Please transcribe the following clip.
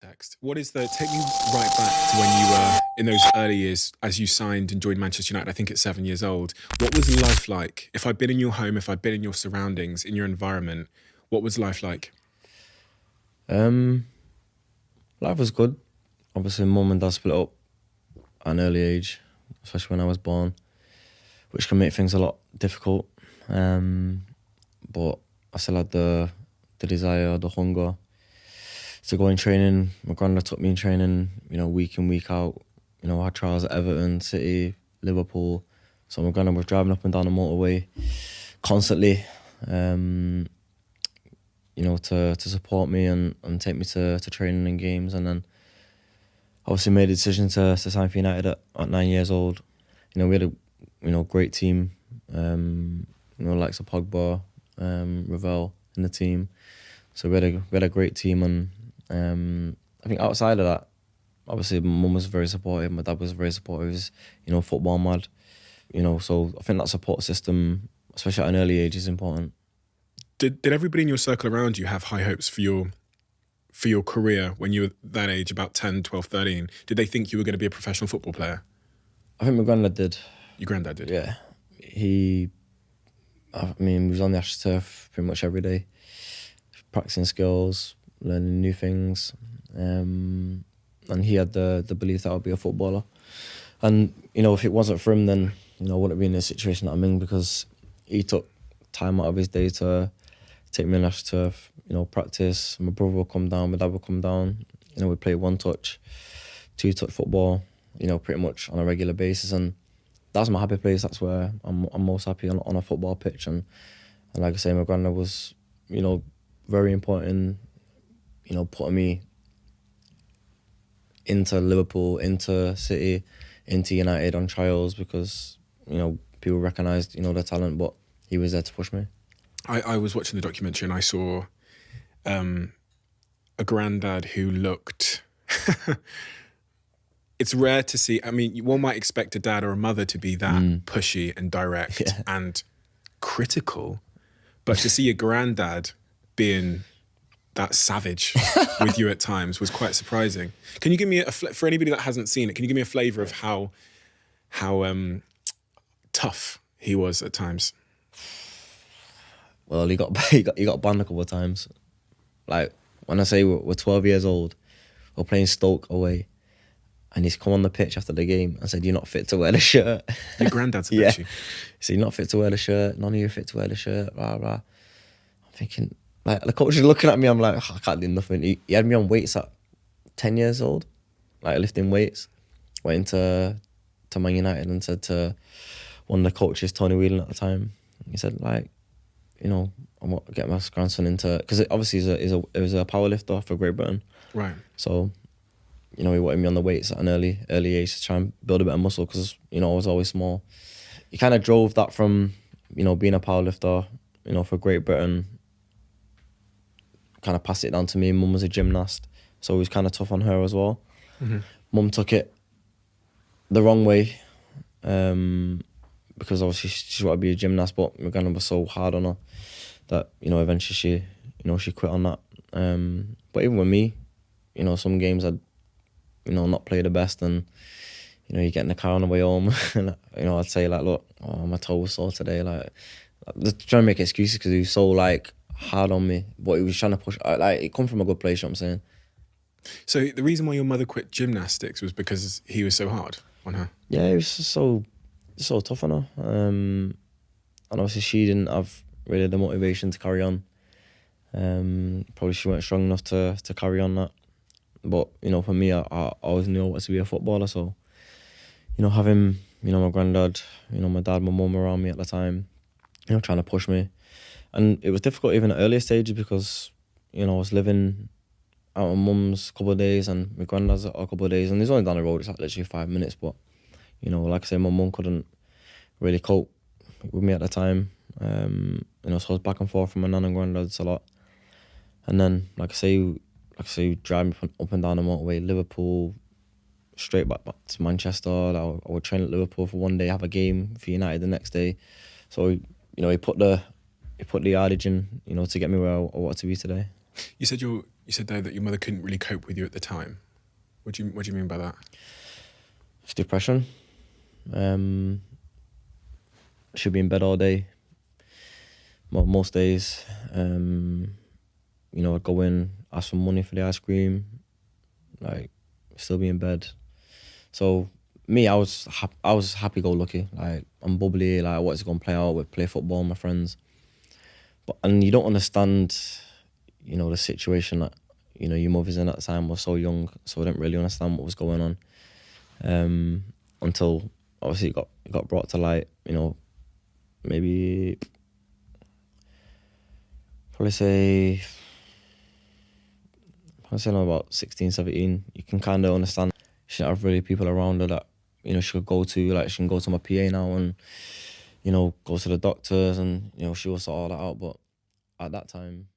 context. Take me right back to when you were in those early years as you signed and joined Manchester United, I think at 7 years old. What was life like? If I'd been in your home, if I'd been in your surroundings, in your environment, what was life like? Life was good. Obviously, mum and dad split up at an early age, especially when I was born, which can make things a lot difficult. But I still had the desire, the hunger to go in training. My granddad took me in training, week in, week out. I had trials at Everton, City, Liverpool. So my granddad was driving up and down the motorway constantly, to support me and take me to training and games. And then obviously made a decision to sign for United at 9 years old. We had a great team, likes of Pogba, Ravel in the team. So we had a great team, and I think outside of that, obviously my mum was very supportive, my dad was very supportive. He was, football mad. So I think that support system, especially at an early age, is important. Did everybody in your circle around you have high hopes for your career when you were that age, about 10, 12, 13? Did they think you were going to be a professional football player? I think my granddad did. Your granddad did? Yeah. He was on the AstroTurf pretty much every day, practicing skills, learning new things. And he had the belief that I'd be a footballer. And, if it wasn't for him, then, I wouldn't be in the situation that I'm in, because he took time out of his day to take me on AstroTurf, practice. My brother would come down, my dad would come down. We'd play one-touch, two-touch football, pretty much on a regular basis. And that's my happy place. That's where I'm most happy on a football pitch. And like I say, my granddad was, very important in, putting me into Liverpool, into City, into United on trials, because, people recognised, the talent, but he was there to push me. I was watching the documentary and I saw a granddad who looked... It's rare to see. One might expect a dad or a mother to be that pushy and direct and critical, but to see a granddad being that savage with you at times was quite surprising. Can you give me for anybody that hasn't seen it? Can you give me a flavour of how tough he was at times? Well, he got banned a couple of times. Like, when I say we're 12 years old, we're playing Stoke away, and he's come on the pitch after the game and said, "You're not fit to wear the shirt." Your granddad's a yeah. bitchy. He said, "You're not fit to wear the shirt. None of you are fit to wear the shirt." Blah blah. I'm thinking, like, the coach is looking at me. I'm like, I can't do nothing. He had me on weights at 10 years old, like lifting weights. Went into Man United and said to one of the coaches, Tony Whelan at the time, he said, like, I want to get my grandson into, because obviously he was a power lifter for Great Britain. Right. So, he wanted me on the weights at an early age to try and build a bit of muscle, because, I was always small. He kind of drove that from, being a power lifter, for Great Britain, kind of passed it down to me. Mum was a gymnast, so it was kind of tough on her as well. Mm-hmm. Mum took it the wrong way, because obviously she wanted to be a gymnast, but my granddad was so hard on her that, eventually she quit on that. But even with me, some games I'd, not play the best, and, you get in the car on the way home, and, I'd say, like, look, my toe was sore today, like, just trying to make excuses, because he was so, like, hard on me, but he was trying to push, like, it come from a good place, you know what I'm saying? So the reason why your mother quit gymnastics was because he was so hard on her? Yeah, he was just so tough on her. And obviously she didn't have really the motivation to carry on. Probably she weren't strong enough to carry on that. But, for me, I always knew I wanted to be a footballer. So, having, my granddad, my dad, my mum around me at the time, trying to push me. And it was difficult even at earlier stages, because, I was living out with mum's a couple of days and my granddad's a couple of days, and he's only down the road, it's like literally 5 minutes, but, like I say, my mum couldn't really cope with me at the time. So I was back and forth from my nan and granddad's a lot. And then, like I say, driving up and down the motorway, Liverpool, straight back to Manchester. I would train at Liverpool for one day, have a game for United the next day. So, he put the yardage in, to get me where I wanted to be today. You said your You said though that your mother couldn't really cope with you at the time. What do you mean by that? It's depression. She'd be in bed all day. Well, most days. You know, I'd go in, ask for money for the ice cream, like still be in bed. So me, I was happy-go-lucky. Like I'm bubbly. Like I wanted to go and play out, play football with my friends. And you don't understand, you know, the situation that, you know, your mother's in at the time was so young, so I didn't really understand what was going on. Until obviously it got brought to light, you know, maybe probably say about 16, 17, you can kind of understand. She didn't have really people around her that, you know, she could go to. Like she can go to my PA now and, you know, go to the doctors and, you know, she will sort all that out. But at that time,